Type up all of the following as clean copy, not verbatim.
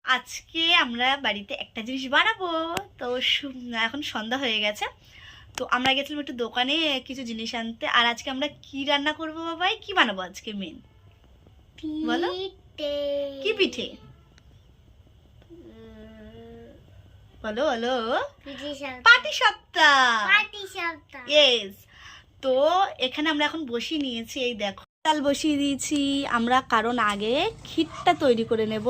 আজকে আমরা বাড়িতে একটা জিনিস বানাবো। তো এখন সন্ধ্যা হয়ে গেছে, তো আমরা গেছিলাম একটু দোকানে কিছু জিনিস আনতে। আর আজকে আমরা কি রান্না করবো বাবাই, কি বানাবো আজকে মেন বলো? কি পিঠে বলো বলো? পাটিসাপটা। ইয়েস। তো এখানে আমরা এখন বসিয়ে নিয়েছি, এই দেখো চাল বসিয়ে দিয়েছি আমরা, কারণ আগে ক্ষীরটা তৈরি করে নেব,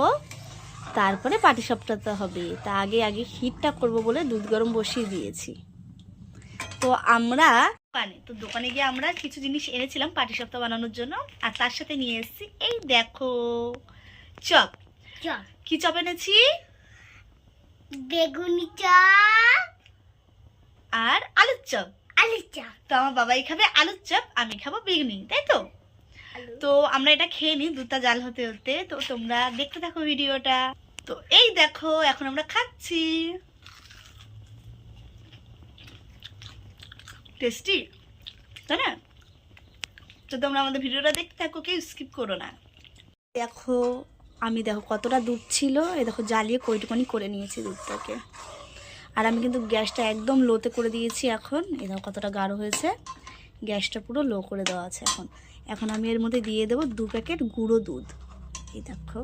তারপরে পাটিসাপটাতে হবে। তা আগে আগে ক্ষীরটা করব বলে দুধ গরম বসিয়ে দিয়েছি। তো আমরা দোকানে গিয়ে আমরা কিছু জিনিস এনেছিলাম পাটিসাপটা বানানোর জন্য, আর তার সাথে নিয়ে এসেছি এই দেখো চপ। কি চপ এনেছি? বেগুনি চপ আর আলুর চপ। তো আমার বাবাই খাবে আলুর চপ, আমি খাবো বেগুনি, তাই তো? তো আমরা এটা খেয়ে নিই দুধটা জাল হতে হতে। তো তোমরা দেখতে থাকো ভিডিওটা। তো এই দেখো এখন আমরা খাচ্ছি। টেস্টি, তাই না? তো তোমরা আমাদের ভিডিওটা দেখতে থাকো, কেউ স্কিপ করো না। দেখো আমি দেখো কতটা দুধ ছিল, এই দেখো জ্বালিয়ে কইটুকুনি করে নিয়েছি দুধটাকে। আর আমি কিন্তু গ্যাসটা একদম লোতে করে দিয়েছি এখন। এই দেখো কতটা গাঢ় হয়েছে, গ্যাসটা পুরো লো করে দেওয়া আছে এখন। এখন আমি এর মধ্যে দিয়ে দেবো 2 প্যাকেট গুঁড়ো দুধ। এই দেখো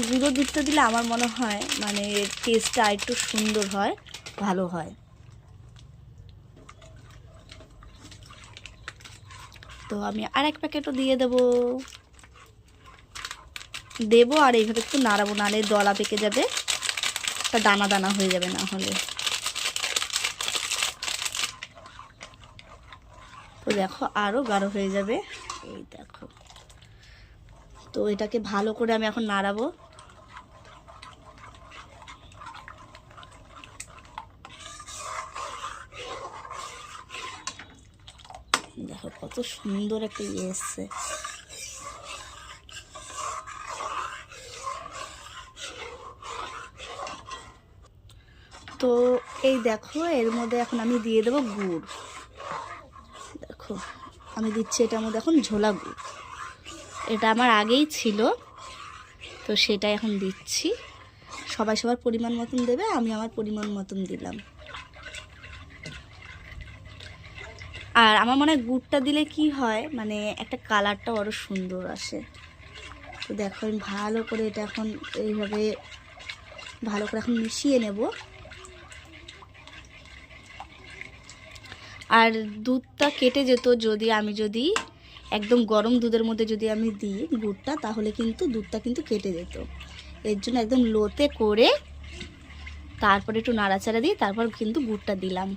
গুঁড়ো দুধটা দিলে আমার মনে হয় মানে টেস্টটা একটু সুন্দর হয়, ভালো হয়। তো আমি আর 1 প্যাকেটও দিয়ে দেবো আর এইভাবে একটু নাড়াবো, নাড়লে দলা পেকে যাবে, তা দানা দানা হয়ে যাবে না হলে। তো দেখো আরও গাঢ় হয়ে যাবে, এই দেখো। তো এটাকে ভালো করে আমি এখন নাড়াবো। দেখো কত সুন্দর একটা ইয়ে এসছে। তো এই দেখো এর মধ্যে এখন আমি দিয়ে দেবো গুড়। দেখো আমি দিচ্ছি এটার মধ্যে এখন ঝোলা গুড়, এটা আমার আগেই ছিল, তো সেটাই এখন দিচ্ছি। সবাই সবার পরিমাণ মতন দেবে, আমি আমার পরিমাণ মতন দিলাম। আর আমার মনে হয় গুড়টা দিলে কি হয়, মানে একটা কালারটাও আরও সুন্দর আসে। তো দেখো আমি ভালো করে এটা এখন এইভাবে ভালো করে এখন মিশিয়ে নেব। আর দুধটা কেটে যেত যদি একদম গরম দুধের মধ্যে যদি আমি দিই গুড়টা, তাহলে কিন্তু দুধটা কিন্তু কেটে যেত। এর জন্য একদম লোতে করে তারপরে একটু নাড়াচাড়া দিয়ে তারপর কিন্তু গুড়টা দিলাম।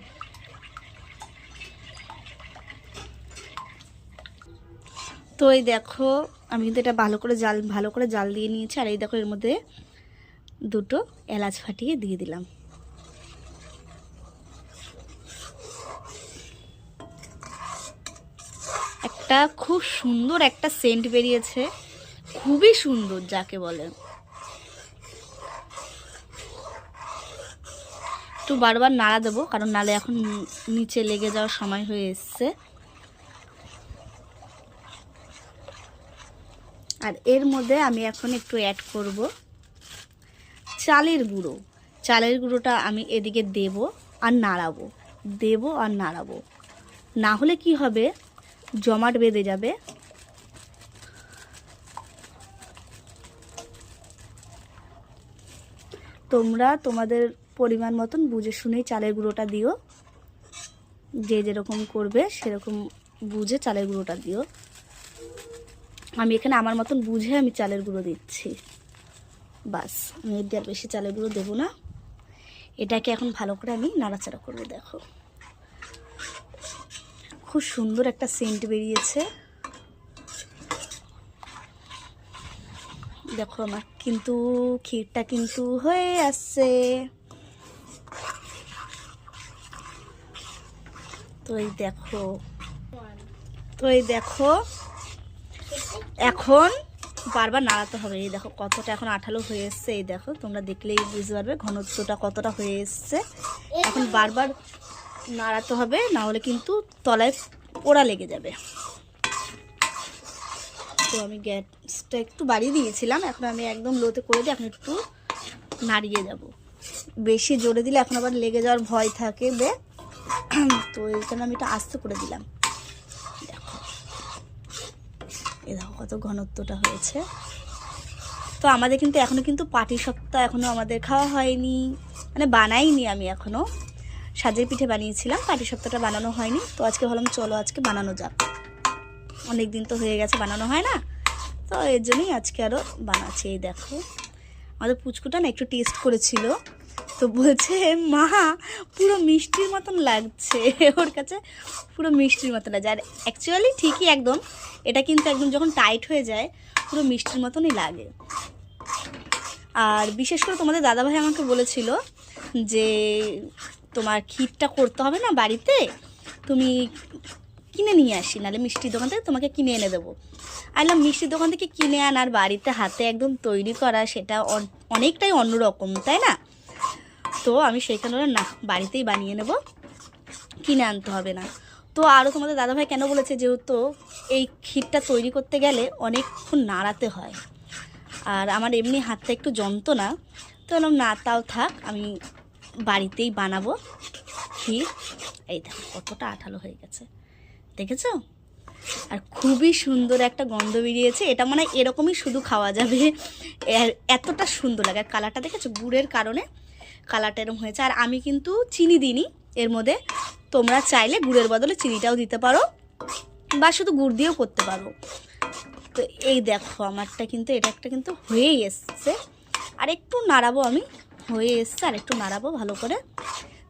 তো এই দেখো আমি কিন্তু এটা ভালো করে জাল দিয়ে নিয়েছি। আর এই দেখো এর মধ্যে 2টো এলাচ ফাটিয়ে দিয়ে দিলাম। একটা খুব সুন্দর একটা সেন্ট বেরিয়েছে, খুবই সুন্দর যাকে বলে। একটু বারবার নাড়া দেবো, কারণ নালে এখন নিচে লেগে যাওয়ার সময় হয়ে এসছে। আর এর মধ্যে আমি এখন একটু অ্যাড করব চালের গুঁড়ো। চালের গুঁড়োটা আমি এদিকে দেব আর নাড়াবো, না হলে কি হবে, জমাট বেঁধে যাবে। তোমরা তোমাদের পরিমাণ মতন বুঝে শুনেই চালের গুঁড়োটা দিও, যে যেরকম করবে সেরকম বুঝে চালের গুঁড়োটা দিও। আমি এখানে আমার মতন বুঝে আমি চালের গুঁড়ো দিচ্ছি, বাস। আমি এর দিয়ে আর বেশি চালের গুঁড়ো দেবো না। এটাকে এখন ভালো করে আমি নাড়াচাড়া করবো। দেখো খুব সুন্দর একটা সেন্ট বেরিয়েছে। দেখো আমার কিন্তু ক্ষীরটা কিন্তু হয়ে আসছে। তো এই দেখো এখন বারবার নাড়াতে হবে। এই দেখো কতটা এখন আঠালো হয়ে এসছে, এই দেখো তোমরা দেখলেই বুঝতে পারবে ঘনত্বটা কতটা হয়ে এসছে। এখন বারবার নাড়াতে হবে, না হলে কিন্তু তলায় পোড়া লেগে যাবে। তো আমি গ্যাসটা একটু বাড়িয়ে দিয়েছিলাম, এখন আমি একদম লোতে করে দিয়ে এখন একটু নাড়িয়ে যাব। বেশি জোরে দিলে এখন আবার লেগে যাওয়ার ভয় থাকে তো এইখানে আমি এটা আস্তে করে দিলাম। দেখো দেখো কত ঘনত্বটা হয়েছে। তো আমাদের কিন্তু এখনও কিন্তু পাটিসাপটা এখনও আমাদের খাওয়া হয়নি, মানে বানাইনি। আমি এখনও সাজের পিঠে বানিয়েছিলাম, পাটিসাপটাটা বানানো হয়নি। তো আজকে ভাবলাম চলো আজকে বানানো যাক, অনেক দিন তো হয়ে গেছে বানানো হয় না, তো এর জন্যই আজকে আরও বানাচ্ছি। এই দেখো আমাদের পুচকুটা না একটু টেস্ট করেছিল, তো বলছে মা পুরো মিষ্টির মতন লাগছে, ওর কাছে পুরো মিষ্টির মতন লাগছে। আর অ্যাকচুয়ালি ঠিকই একদম, এটা কিন্তু একদম যখন টাইট হয়ে যায় পুরো মিষ্টির মতনই লাগে। আর বিশেষ করে তোমাদের দাদাভাই আমাকে বলেছিল যে তোমার ক্ষীরটা করতে হবে না বাড়িতে, তুমি কিনে নিয়ে আসি, নাহলে মিষ্টির দোকান থেকে তোমাকে কিনে এনে দেবো। আইলাম মিষ্টির দোকান থেকে কিনে আনার বাড়িতে হাতে একদম তৈরি করা সেটা অনেকটাই অন্যরকম, তাই না? তো আমি সেইখানে না বাড়িতেই বানিয়ে নেব, কিনে আনতে হবে না। তো আরও তোমাদের দাদাভাই কেন বলেছে, যেহেতু এই ক্ষীরটা তৈরি করতে গেলে অনেকক্ষণ নাড়াতে হয়, আর আমার এমনি হাতটা একটু যন্ত্রণা, তো বললাম না তাও থাক, আমি বাড়িতেই বানাবো ক্ষীর। এই দেখো কতটা আঠালো হয়ে গেছে, দেখেছো? আর খুবই সুন্দর একটা গন্ধ বেরিয়েছে, এটা মানে এরকমই শুধু খাওয়া যাবে, এতটা সুন্দর লাগে। আর কালারটা দেখেছো, গুড়ের কারণে কালারটা এরকম হয়েছে। আর আমি কিন্তু চিনি দিইনি এর মধ্যে, তোমরা চাইলে গুড়ের বদলে চিনিটাও দিতে পারো, বা শুধু গুড় দিয়েও করতে পারো। তো এই দেখো আমারটা কিন্তু এটা একটা কিন্তু হয়েই এসছে, আর একটু নাড়াবো, আমি হয়ে এসছে আর একটু নাড়াবো ভালো করে,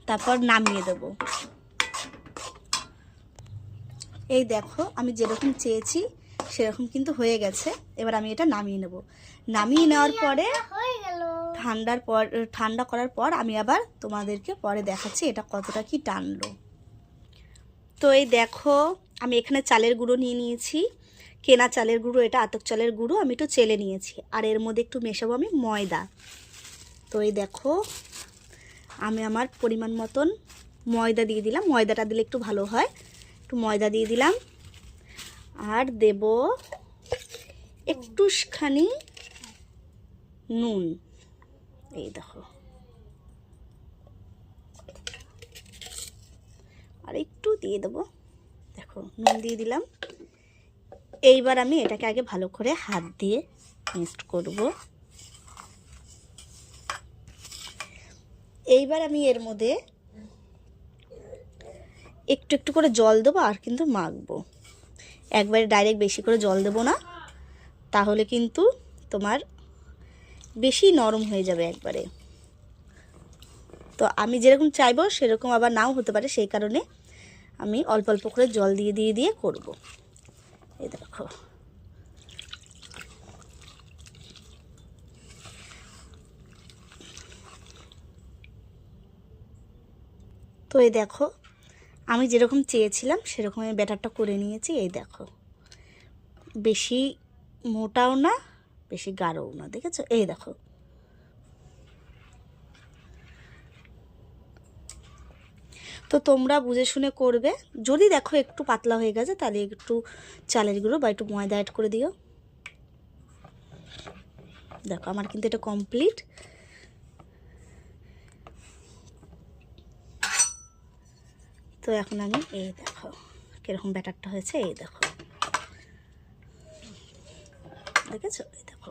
তারপর নামিয়ে দেবো। এই দেখো আমি যেরকম চেয়েছি সেরকম কিন্তু হয়ে গেছে। এবার আমি এটা নামিয়ে নেব। নামিয়ে নেওয়ার পরে ঠান্ডা করার পর আমি আবার তোমাদেরকে পরে দেখাচ্ছি এটা কতটা কি টানলো। তো এই দেখো আমি এখানে চালের গুঁড়ো নিয়ে নিয়েছি, কেনা চালের গুঁড়ো, এটা আতপ চালের গুঁড়ো আমি একটু চেলে নিয়েছি, আর এর মধ্যে একটু মেশাবো আমি ময়দা। তো এই দেখো আমি আমার পরিমাণ মতন ময়দা দিয়ে দিলাম, ময়দাটা দিলে একটু ভালো হয়, একটু ময়দা দিয়ে দিলাম। আর দেব একটুখানি নুন, এই দেখো, আর একটু দিয়ে দেবো, দেখো নুন দিয়ে দিলাম। এইবার আমি এটাকে আগে ভালো করে হাত দিয়ে মিক্সড করব। এইবার আমি এর মধ্যে একটু একটু করে জল দেবো, আর কিন্তু মাখবো, একবারে ডাইরেক্ট বেশি করে জল দেবো না, তাহলে কিন্তু তোমার বেশি নরম হয়ে যাবে একবারে। তো আমি যেরকম চাইবো সেরকম আবার নাও হতে পারে, সেই কারণে আমি অল্প অল্প করে জল দিয়ে দিয়ে দিয়ে করব। এই দেখো তো এই দেখো আমি যেরকম চেয়েছিলাম সেরকম আমি ব্যাটারটা করে নিয়েছি। এই দেখো বেশি মোটাও না বেশি গাঢ়ও না, দেখেছো? এই দেখো তো তোমরা বুঝে শুনে করবে, যদি দেখো একটু পাতলা হয়ে গেছে তাহলে একটু চালের গুঁড়ো বা একটু ময়দা অ্যাড করে দিও। দেখো আমার কিন্তু এটা কমপ্লিট। তো এখন আমি এই দেখো কীরকম ব্যাটারটা হয়েছে, এই দেখো দেখেছো? এই দেখো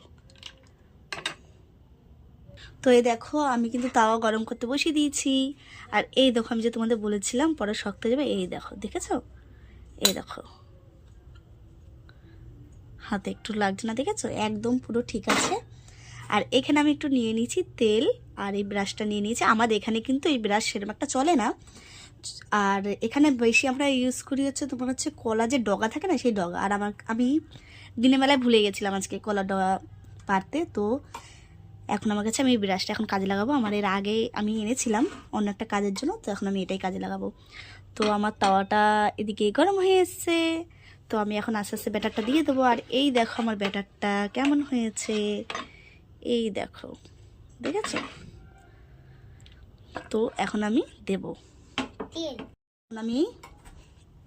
তো এই দেখো আমি কিন্তু তাওয়া গরম করতে বসিয়ে দিয়েছি, আর এই দেখো আমি যে তোমাদের বলেছিলাম পরে শক্ত হয়ে যাবে, এই দেখো দেখেছো? এই দেখো হাতে একটু লাগছে না, দেখেছো? একদম পুরো ঠিক আছে। আর এখানে আমি একটু নিয়ে নিয়েছি তেল, আর এই ব্রাশটা নিয়ে নিয়েছি। আমাদের এখানে কিন্তু এই ব্রাশ সেরকম একটা চলে না, আর এখানে বেশি আমরা ইউজ করি হচ্ছে তোমার হচ্ছে কলা যে ডগা থাকে না সেই ডগা। আর আমি দিনের বেলায় ভুলে গেছিলাম আজকে কলার ডগা পারতে, তো এখন আমার কাছে আমি এই ব্রাশটা এখন কাজে লাগাবো। আমার এর আগে আমি এনেছিলাম অন্য একটা কাজের জন্য, তো এখন আমি এটাই কাজে লাগাবো। তো আমার তাওয়াটা এদিকে গরম হয়ে এসছে, তো আমি এখন আস্তে আস্তে ব্যাটারটা দিয়ে দেবো। আর এই দেখো আমার ব্যাটারটা কেমন হয়েছে, এই দেখো দেখেছো? তো এখন আমি দেব, আমি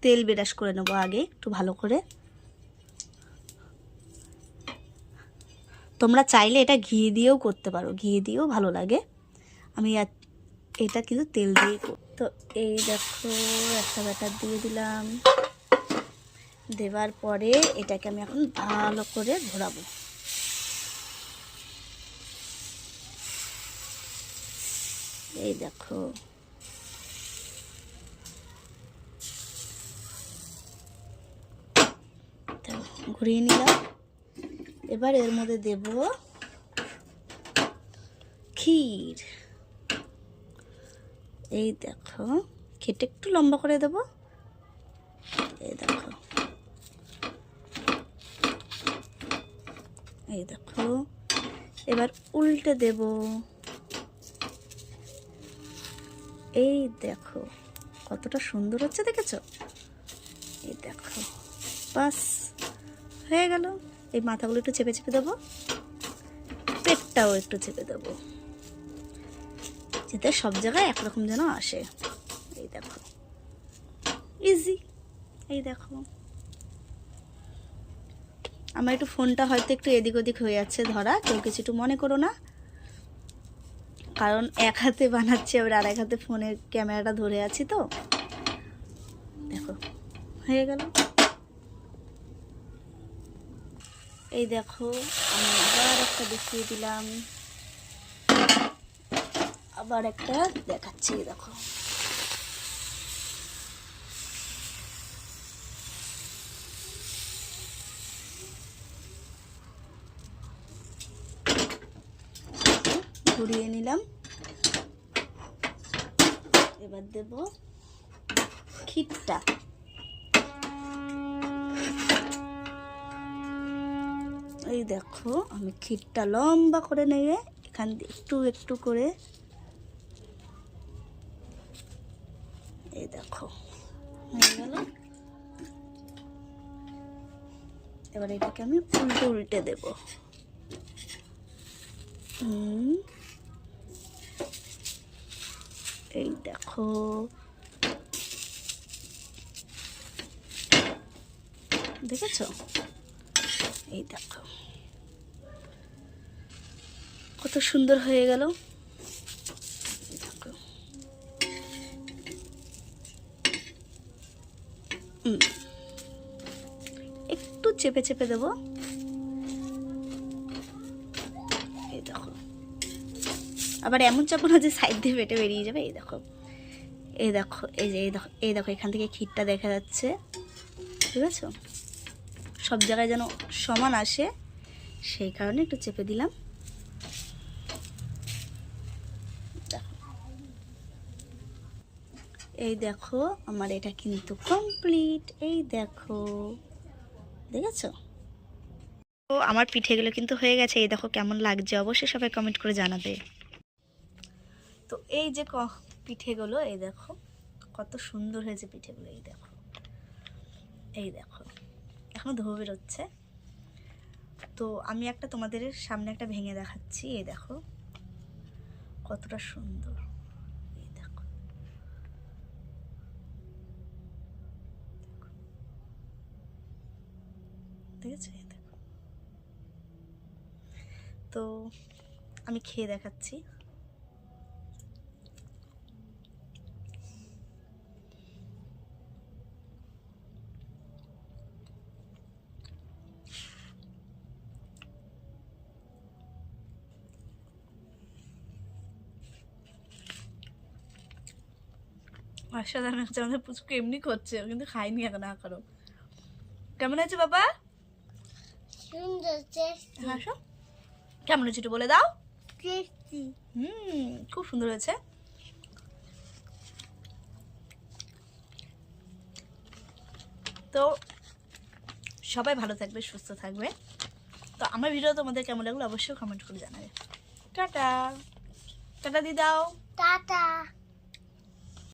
তেল ব্রাশ করে নেবো আগে একটু ভালো করে। তোমরা চাইলে এটা ঘি দিয়েও করতে পারো, ঘি দিয়েও ভালো লাগে। আমি এটা কিন্তু তেল দিয়ে তো এই দেখো একটা ব্যাটার দিয়ে দিলাম। দেওয়ার পরে এটাকে আমি এখন ভালো করে ঘোরাবো। এই দেখো ঘুরিয়ে নিলাম। এবার এর মধ্যে দেব ক্ষীর। এই দেখো কেটে একটু লম্বা করে দেব। এই দেখো, এই দেখো এবার উল্টে দেব। এই দেখো কতটা সুন্দর হচ্ছে, দেখেছো? এই দেখো বাস হয়ে গেল। এই মাথাগুলো একটু চেপে চেপে দেবো, পেটটাও একটু চেপে দেবো, যাতে সব জায়গায় একরকম যেন আসে। এই দেখো ইজি। এই দেখো আমার একটু ফোনটা হয়তো একটু এদিক ওদিক হয়ে যাচ্ছে ধরা, কেউ কিছু একটু মনে করো না, কারণ এক হাতে বানাচ্ছি আবার আর এক হাতে ফোনের ক্যামেরাটা ধরে আছি। তো দেখো হয়ে গেল। এই দেখো আমি আবার একটা দেখিয়ে দিলাম, আবার একটা দেখাচ্ছি। দেখো ঘুরিয়ে নিলাম। এবার দেব ক্ষীরটা। এই দেখো আমি ক্ষীরটা লম্বা করে নিয়ে এখান দিয়ে একটু একটু করে, এই দেখো হয়ে গেল। এবার এটাকে আমি উল্টে উল্টে দেব। এই দেখো দেখেছো? এই দেখো কত সুন্দর হয়ে গেল। একটু চেপে চেপে দেবো। এই দেখো আবার এমন চাপো না যে সাইড দিয়ে বেটে বেরিয়ে যাবে। এই দেখো, এই দেখো, এই যে এই দেখো, এই দেখো এখান থেকে ক্ষীরটা দেখা যাচ্ছে, ঠিক আছে? সব জায়গায় যেন সমান আসে সেই কারণে একটু চেপে দিলাম। এই দেখো আমার এটা কিন্তু কমপ্লিট। এই দেখো দেখেছো? তো আমার পিঠেগুলো কিন্তু হয়ে গেছে। এই দেখো কেমন লাগছে অবশ্যই সবাই কমেন্ট করে জানাবে। তো এই যে পিঠেগুলো, এই দেখো কত সুন্দর হয়েছে পিঠেগুলো। এই দেখো, এই দেখো এখন ধোয়া বেরোচ্ছে। তো আমি একটা তোমাদের সামনে একটা ভেঙে দেখাচ্ছি। এই দেখো কতটা সুন্দর। এই দেখো দেখেছো? এই দেখো। তো আমি খেয়ে দেখাচ্ছি। অসাধারণ হচ্ছে। আমাদের পুচকু এমনি করছে, কিন্তু খাইনি এখন এখনো। কেমন আছে বাবা? হাসো, কেমন হচ্ছে একটু বলে দাও। খুব সুন্দর হয়েছে। তো সবাই ভালো থাকবে, সুস্থ থাকবে। তো আমার ভিডিও তোমাদের কেমন লাগলো অবশ্যই কমেন্ট করে জানাবে। টাটা টাটা দি দাও। টাটা।